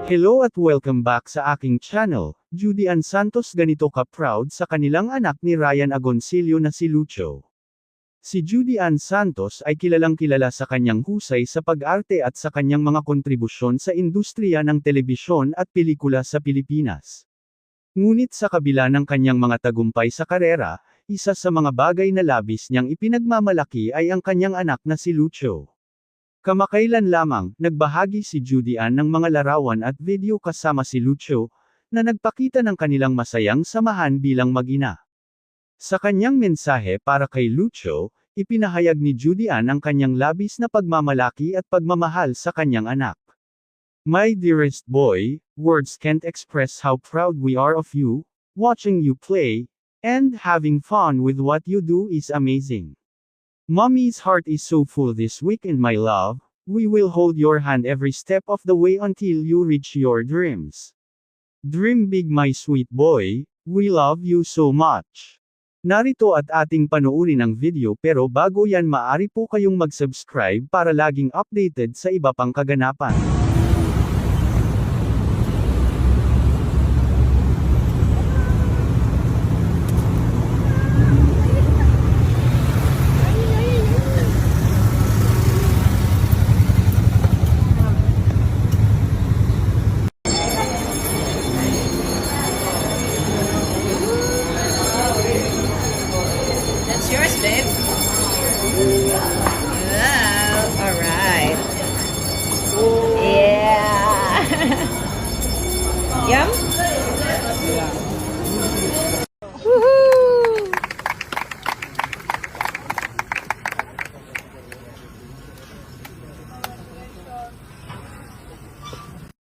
Hello at welcome back sa aking channel. Judy Ann Santos ganito ka-proud sa kanilang anak ni Ryan Agoncillo na si Lucho. Si Judy Ann Santos ay kilalang kilala sa kanyang husay sa pag-arte at sa kanyang mga kontribusyon sa industriya ng telebisyon at pelikula sa Pilipinas. Ngunit sa kabila ng kanyang mga tagumpay sa karera, isa sa mga bagay na labis niyang ipinagmamalaki ay ang kanyang anak na si Lucho. Kamakailan lamang, nagbahagi si Judy Ann ng mga larawan at video kasama si Lucho, na nagpakita ng kanilang masayang samahan bilang mag-ina. Sa kanyang mensahe para kay Lucho, ipinahayag ni Judy Ann ang kanyang labis na pagmamalaki at pagmamahal sa kanyang anak. My dearest boy, words can't express how proud we are of you, watching you play, and having fun with what you do is amazing. Mommy's heart is so full this weekend, my love. We will hold your hand every step of the way until you reach your dreams. Dream big, my sweet boy. We love you so much. Narito at ating panoorin ang video, pero bago yan maaari po kayong mag-subscribe para laging updated sa iba pang kaganapan.